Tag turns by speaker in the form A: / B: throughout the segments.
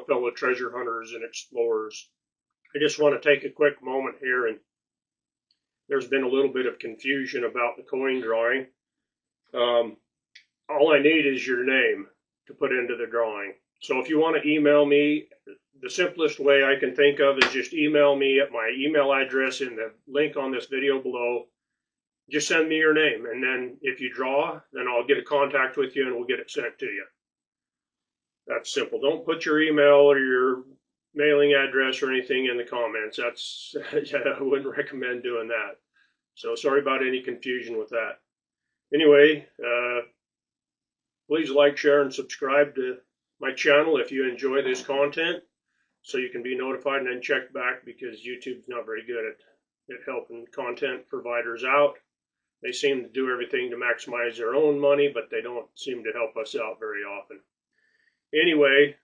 A: fellow treasure hunters and explorers. I just want to take a quick moment here, and there's been a little bit of confusion about the coin drawing. All I need is your name to put into the drawing. So if you want to email me, the simplest way I can think of is just email me at my email address in the link on this video below. Just send me your name, and then if you draw, then I'll get in contact with you and we'll get it sent to you. That's simple. Don't put your email or your mailing address or anything in the comments. I wouldn't recommend doing that. So sorry about any confusion with that. Anyway, please like, share, and subscribe to my channel if you enjoy this content, so you can be notified, and then check back, because YouTube's not very good at helping content providers out. They seem to do everything to maximize their own money, but they don't seem to help us out very often. Anyway,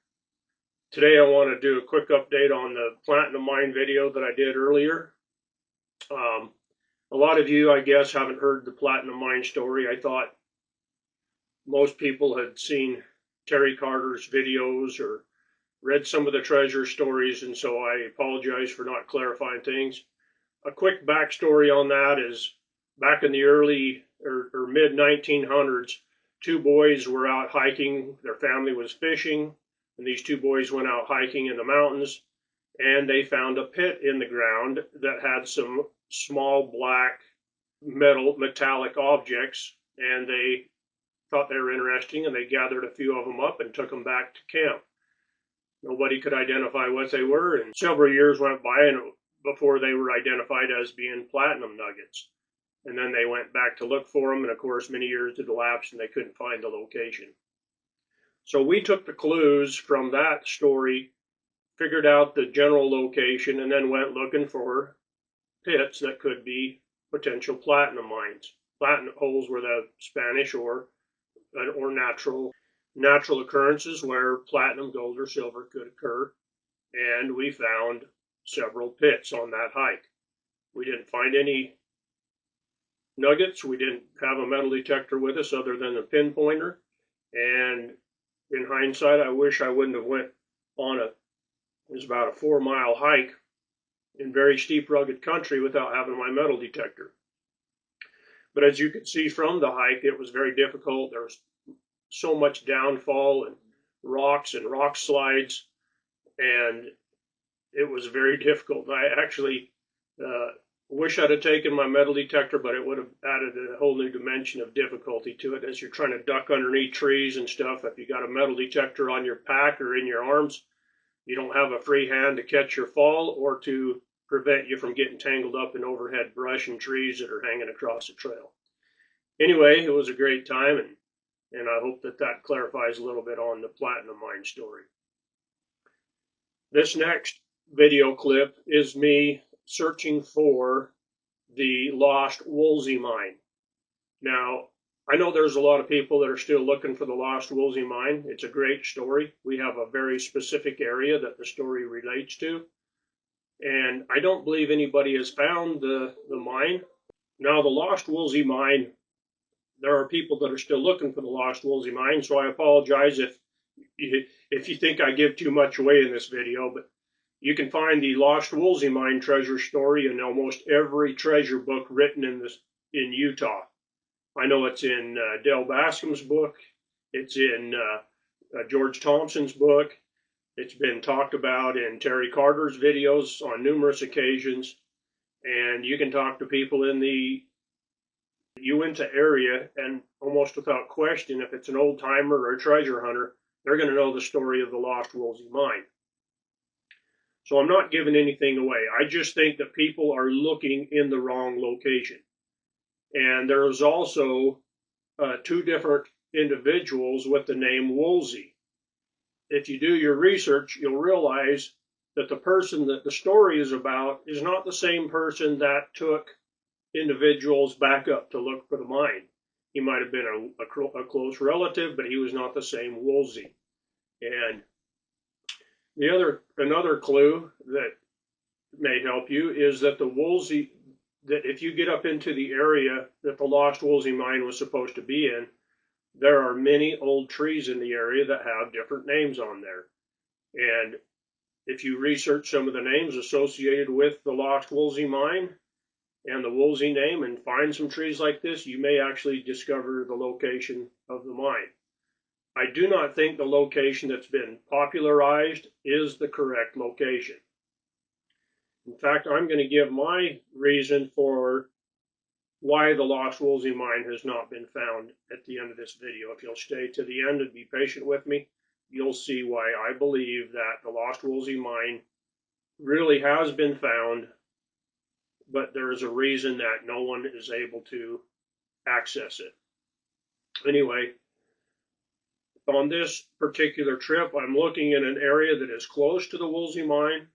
A: today I want to do a quick update on the platinum mine video that I did earlier. A lot of you, I guess, haven't heard the platinum mine story. I thought most people had seen Terry Carter's videos or read some of the treasure stories, and so I apologize for not clarifying things. A quick backstory on that is, back in the early or mid-1900s, two boys were out hiking. Their family was fishing, and these two boys went out hiking in the mountains, and they found a pit in the ground that had some small black metallic objects, and they thought they were interesting, and they gathered a few of them up and took them back to camp. Nobody could identify what they were, and several years went by before they were identified as being platinum nuggets. And then they went back to look for them, and of course many years had elapsed and they couldn't find the location. So we took the clues from that story, figured out the general location, and then went looking for pits that could be potential platinum mines. Platinum holes were the Spanish or natural occurrences where platinum, gold, or silver could occur, and we found several pits on that hike. We didn't find any nuggets. We didn't have a metal detector with us other than a pinpointer, and in hindsight, I wish I wouldn't have went on it was about a 4-mile hike in very steep, rugged country without having my metal detector. But as you could see from the hike, it was very difficult. There was so much downfall and rocks and rock slides, and it was very difficult. I actually wish I'd have taken my metal detector, but it would have added a whole new dimension of difficulty to it as you're trying to duck underneath trees and stuff. If you got a metal detector on your pack or in your arms, you don't have a free hand to catch your fall or to prevent you from getting tangled up in overhead brush and trees that are hanging across the trail. Anyway, it was a great time, and I hope that clarifies a little bit on the platinum mine story. This next video clip is me searching for the Lost Woolsey Mine. Now, I know there's a lot of people that are still looking for the Lost Woolsey Mine. It's a great story. We have a very specific area that the story relates to, and I don't believe anybody has found the mine. Now, the Lost Woolsey Mine, there are people that are still looking for the Lost Woolsey Mine, so I apologize if you think I give too much away in this video, but you can find the Lost Woolsey Mine treasure story in almost every treasure book written in Utah. I know it's in Dale Bascom's book. It's in George Thompson's book. It's been talked about in Terry Carter's videos on numerous occasions. And you can talk to people in the Uinta area, and almost without question, if it's an old timer or a treasure hunter, they're going to know the story of the Lost Woolsey Mine. So I'm not giving anything away. I just think that people are looking in the wrong location. And there's also two different individuals with the name Woolsey. If you do your research, you'll realize that the person that the story is about is not the same person that took individuals back up to look for the mine. He might have been a close relative, but he was not the same Woolsey. And another clue that may help you is that that if you get up into the area that the Lost Woolsey Mine was supposed to be in, there are many old trees in the area that have different names on there. And if you research some of the names associated with the Lost Woolsey Mine and the Woolsey name and find some trees like this, you may actually discover the location of the mine. I do not think the location that's been popularized is the correct location. In fact, I'm going to give my reason for why the Lost Woolsey Mine has not been found at the end of this video. If you'll stay to the end and be patient with me, you'll see why I believe that the Lost Woolsey Mine really has been found, but there is a reason that no one is able to access it. Anyway, on this particular trip, I'm looking in an area that is close to the Woolsey Mine,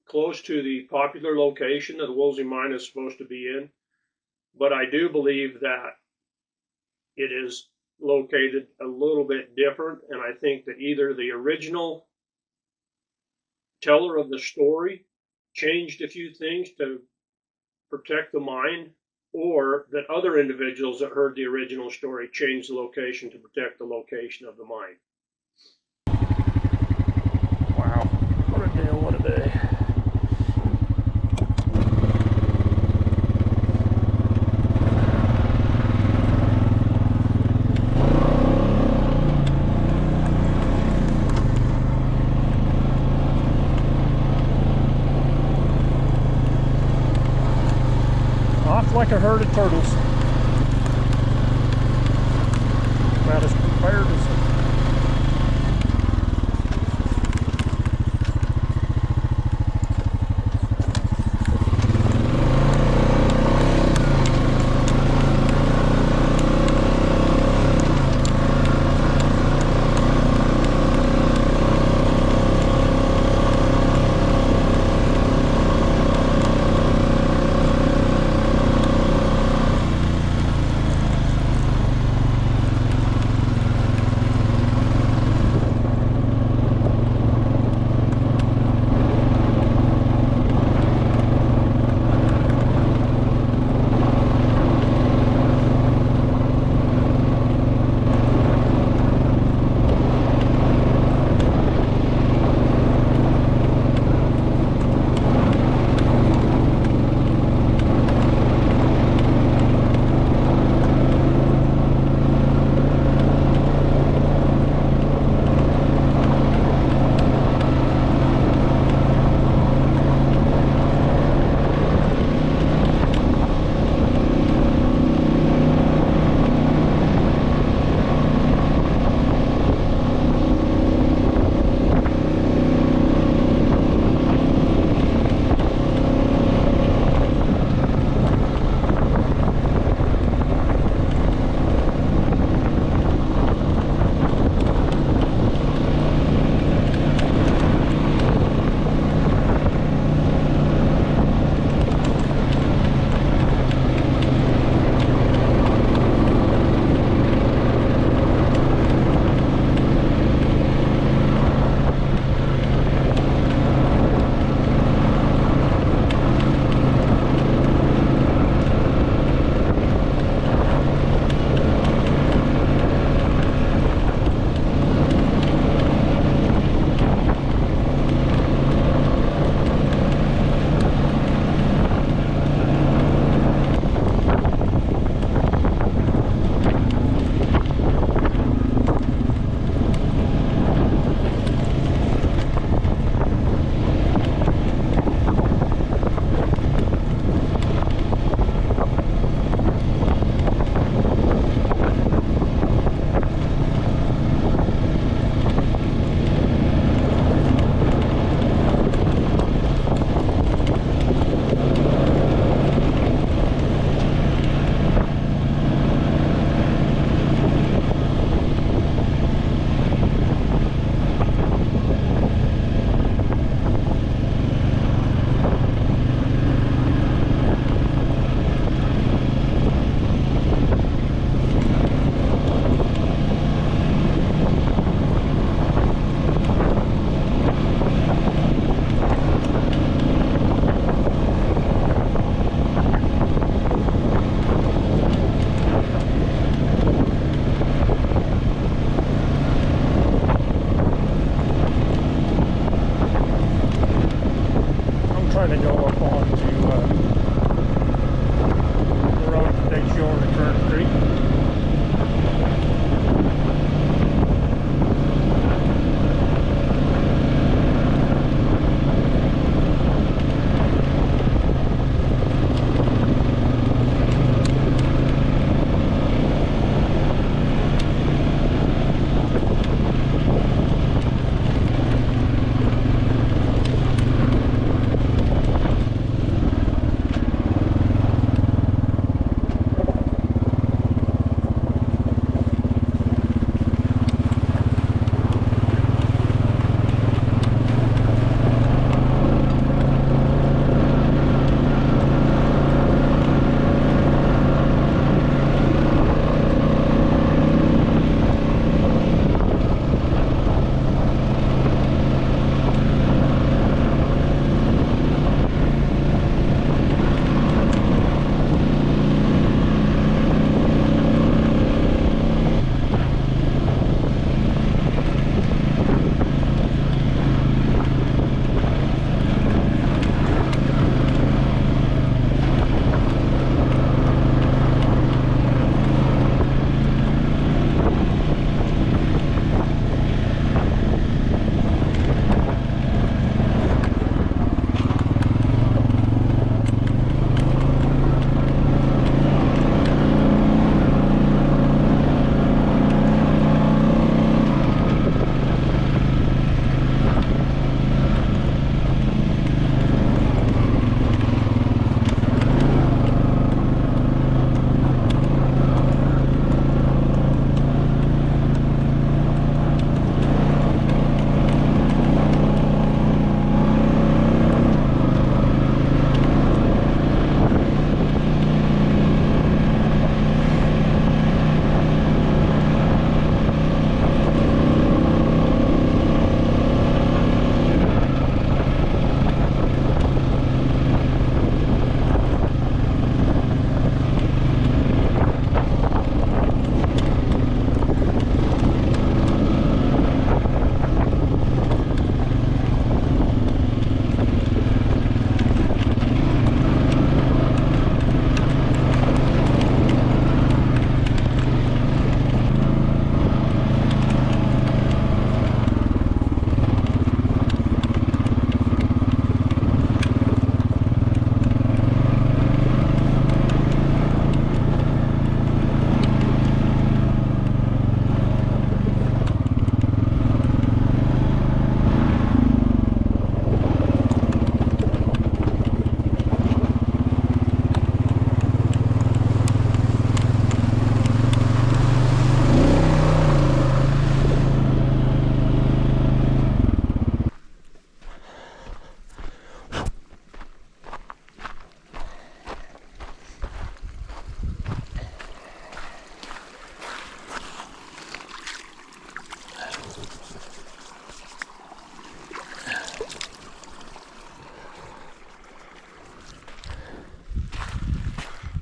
A: close to the popular location that the Woolsey Mine is supposed to be in, but I do believe that it is located a little bit different, and I think that either the original teller of the story changed a few things to protect the mine, or that other individuals that heard the original story changed the location to protect the location of the mine.
B: Wow, what a deal, what a day. Like a herd of turtles. About as prepared as trying to go up onto the road that they show in the current creek.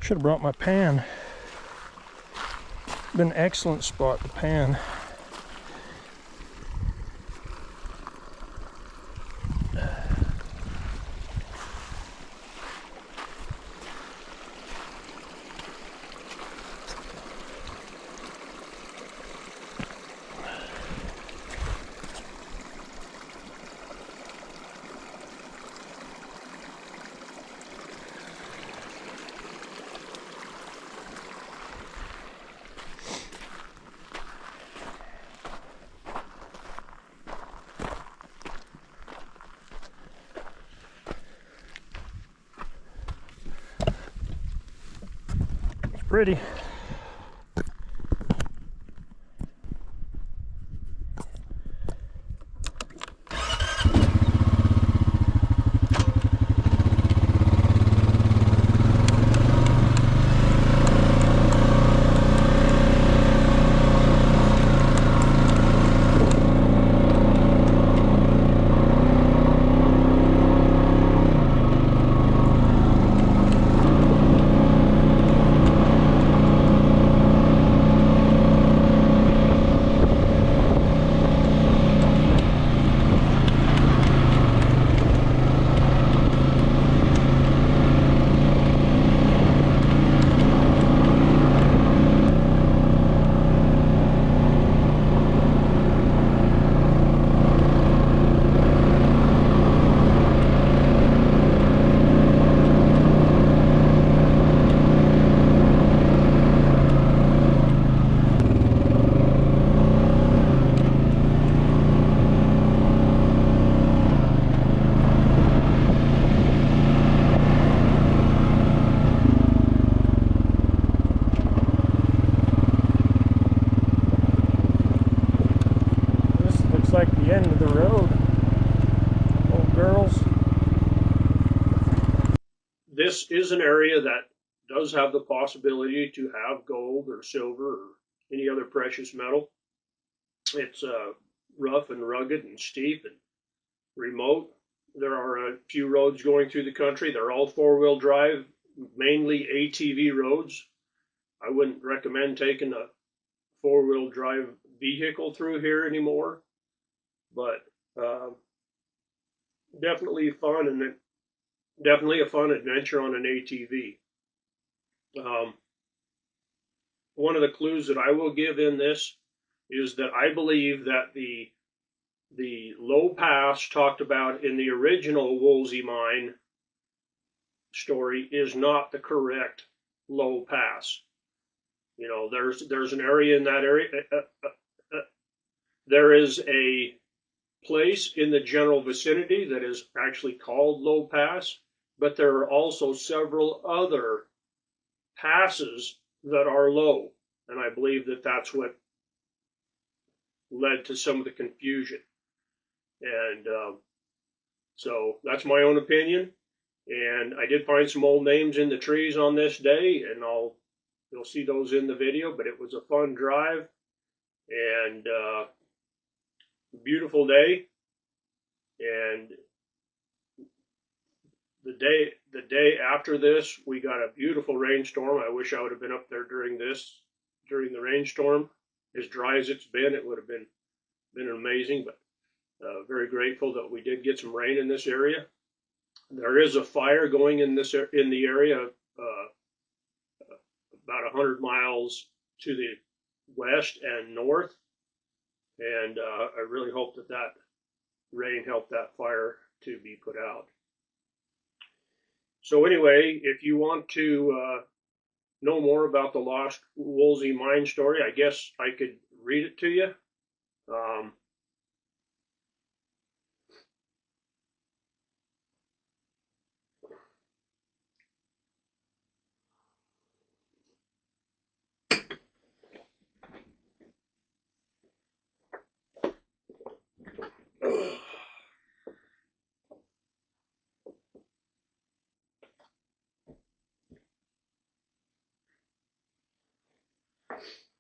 B: Should have brought my pan. Been an excellent spot to pan. Pretty.
A: this is an area that does have the possibility to have gold or silver or any other precious metal. It's rough and rugged and steep and remote. There are a few roads going through the country. They're all four-wheel drive, mainly ATV roads. I wouldn't recommend taking a four-wheel drive vehicle through here anymore, but definitely fun, and definitely a fun adventure on an ATV. One of the clues that I will give in this is that I believe that the low pass talked about in the original Woolsey Mine story is not the correct low pass. You know, there's an area in that area. There is a place in the general vicinity that is actually called Low Pass, but there are also several other passes that are low, and I believe that that's what led to some of the confusion. And so that's my own opinion, and I did find some old names in the trees on this day, and you'll see those in the video, but it was a fun drive, and beautiful day. And the day after this, we got a beautiful rainstorm. I wish I would have been up there during the rainstorm. As dry as it's been, it would have been amazing, but very grateful that we did get some rain in this area. There is a fire going in the area about 100 miles to the west and north, and I really hope that rain helped that fire to be put out. So anyway, if you want to know more about the Lost Woolsey Mine story, I guess I could read it to you.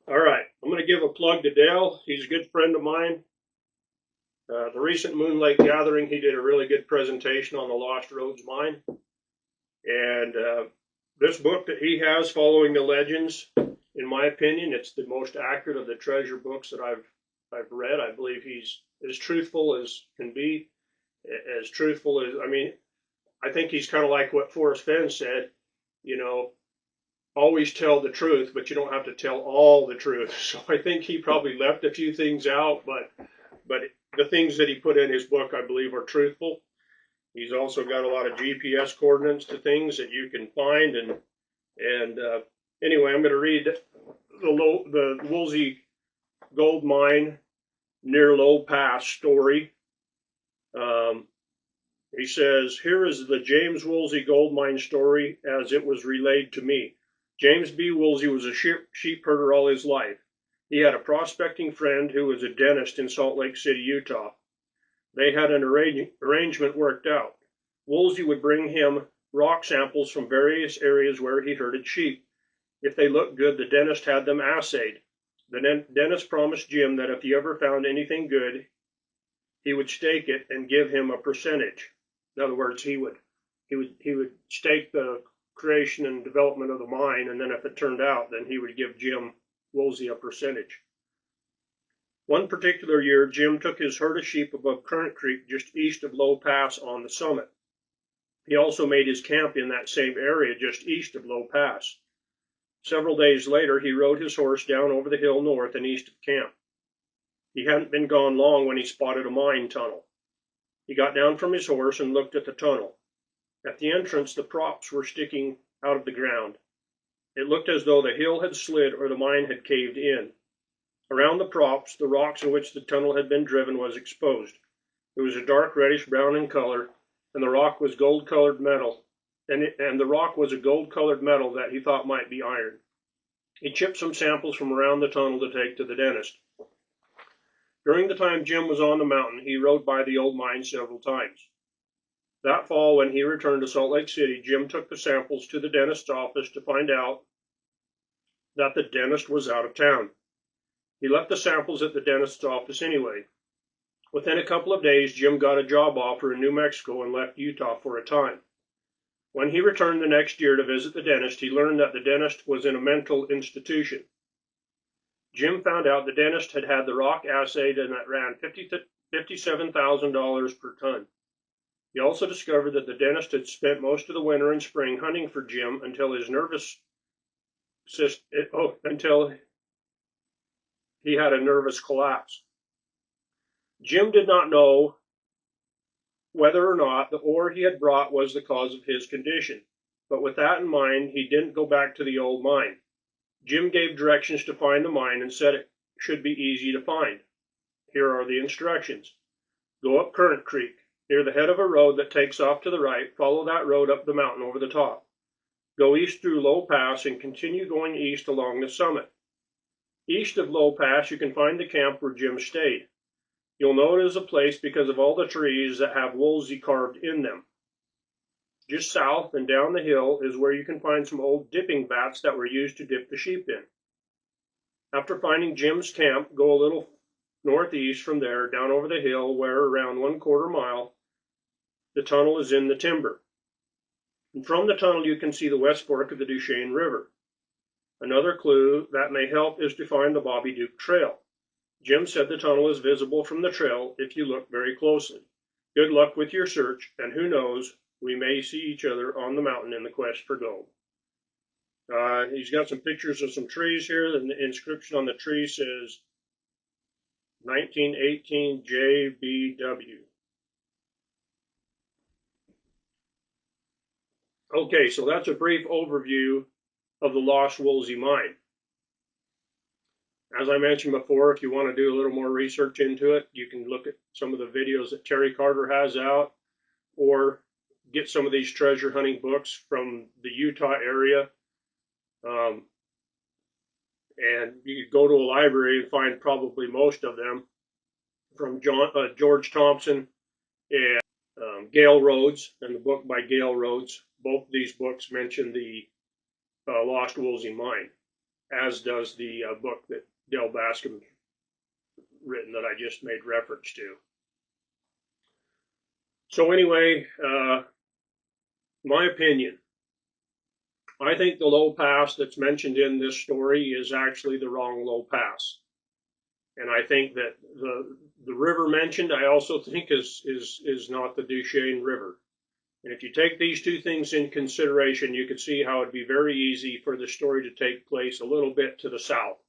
A: All right, I'm going to give a plug to Dale. He's a good friend of mine. The recent Moonlight Gathering, he did a really good presentation on the Lost Roads Mine. And this book that he has, Following the Legends, in my opinion, it's the most accurate of the treasure books that I've read. I believe he's as truthful as can be, as truthful as, I mean, I think he's kind of like what Forrest Fenn said, you know, always tell the truth, but you don't have to tell all the truth. So I think he probably left a few things out, but the things that he put in his book, I believe, are truthful. He's also got a lot of GPS coordinates to things that you can find, and anyway, I'm going to read the Woolsey Gold Mine near Low Pass story. He says, here is the James Woolsey Gold Mine story as it was relayed to me. James B. Woolsey was a sheep herder all his life. He had a prospecting friend who was a dentist in Salt Lake City, Utah. They had an arrangement worked out. Woolsey would bring him rock samples from various areas where he herded sheep. If they looked good, the dentist had them assayed. The dentist promised Jim that if he ever found anything good, he would stake it and give him a percentage. In other words, he would stake the creation and development of the mine, and then if it turned out, then he would give Jim Woolsey a percentage. One particular year, Jim took his herd of sheep above Current Creek just east of Low Pass on the summit. He also made his camp in that same area just east of Low Pass. Several days later, he rode his horse down over the hill north and east of camp. He hadn't been gone long when he spotted a mine tunnel. He got down from his horse and looked at the tunnel. At the entrance, the props were sticking out of the ground. It looked as though the hill had slid or the mine had caved in. Around the props, the rocks in which the tunnel had been driven was exposed. It was a dark reddish-brown in color, and the rock was gold-colored metal, and the rock was a gold-colored metal that he thought might be iron. He chipped some samples from around the tunnel to take to the dentist. During the time Jim was on the mountain, he rode by the old mine several times. That fall, when he returned to Salt Lake City, Jim took the samples to the dentist's office to find out that the dentist was out of town. He left the samples at the dentist's office anyway. Within a couple of days, Jim got a job offer in New Mexico and left Utah for a time. When he returned the next year to visit the dentist, he learned that the dentist was in a mental institution. Jim found out the dentist had had the rock assayed and that ran $57,000 per ton. He also discovered that the dentist had spent most of the winter and spring hunting for Jim until until he had a nervous collapse. Jim did not know whether or not the ore he had brought was the cause of his condition, but with that in mind, he didn't go back to the old mine. Jim gave directions to find the mine and said it should be easy to find. Here are the instructions. Go up Current Creek, near the head of a road that takes off to the right. Follow that road up the mountain over the top. Go east through Low Pass and continue going east along the summit. East of Low Pass, you can find the camp where Jim stayed. You'll know it is a place because of all the trees that have Woolsey carved in them. Just south and down the hill is where you can find some old dipping vats that were used to dip the sheep in. After finding Jim's camp, go a little northeast from there, down over the hill, where around 1/4 mile, the tunnel is in the timber. And from the tunnel you can see the West Fork of the Duchesne River. Another clue that may help is to find the Bobby Duke Trail. Jim said the tunnel is visible from the trail if you look very closely. Good luck with your search, and who knows, we may see each other on the mountain in the quest for gold. He's got some pictures of some trees here, and the inscription on the tree says 1918 JBW. Okay, so that's a brief overview of the Lost Woolsey Mine. As I mentioned before, if you want to do a little more research into it, you can look at some of the videos that Terry Carter has out, or get some of these treasure hunting books from the Utah area. And you could go to a library and find probably most of them from George Thompson and Gale Rhodes, and the book by Gale Rhodes. Both of these books mention the Lost Woolsey Mine, as does the book that Del Bascom written that I just made reference to. So anyway, my opinion, I think the low pass that's mentioned in this story is actually the wrong low pass. And I think that the river mentioned, I also think is not the Duchesne River. And if you take these two things in consideration, you can see how it'd be very easy for the story to take place a little bit to the south.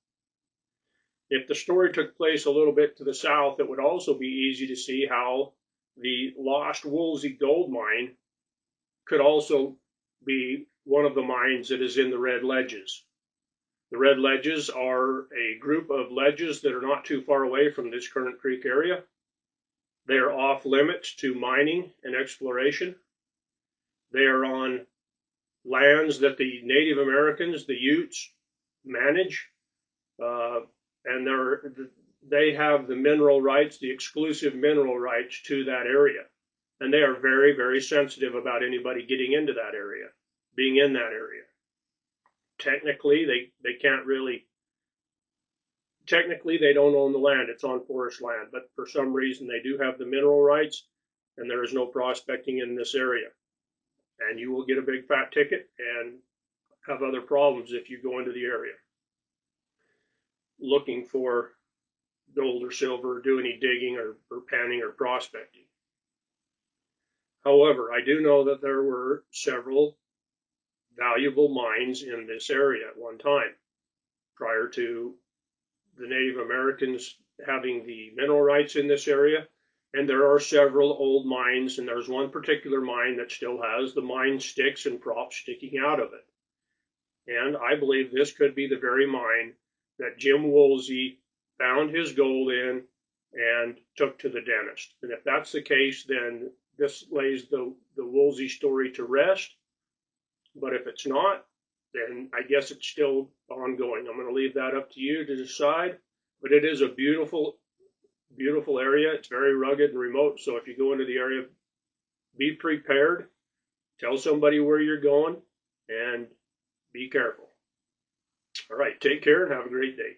A: If the story took place a little bit to the south, it would also be easy to see how the Lost Woolsey gold mine could also be one of the mines that is in the Red Ledges. The Red Ledges are a group of ledges that are not too far away from this Current Creek area. They are off limits to mining and exploration. They are on lands that the Native Americans, the Utes, manage, and they have the mineral rights, the exclusive mineral rights to that area. And they are very, very sensitive about anybody getting into that area, being in that area. Technically, they can't really, technically they don't own the land, it's on forest land, but for some reason they do have the mineral rights, and there is no prospecting in this area. And you will get a big fat ticket and have other problems if you go into the area looking for gold or silver, or do any digging or panning or prospecting. However, I do know that there were several valuable mines in this area at one time, prior to the Native Americans having the mineral rights in this area. And there are several old mines, and there's one particular mine that still has the mine sticks and props sticking out of it. And I believe this could be the very mine that Jim Woolsey found his gold in and took to the dentist. And if that's the case, then this lays the Woolsey story to rest. But if it's not, then I guess it's still ongoing. I'm going to leave that up to you to decide. But it is a beautiful, beautiful area. It's very rugged and remote. So if you go into the area, be prepared, tell somebody where you're going, and be careful. All right, take care and have a great day.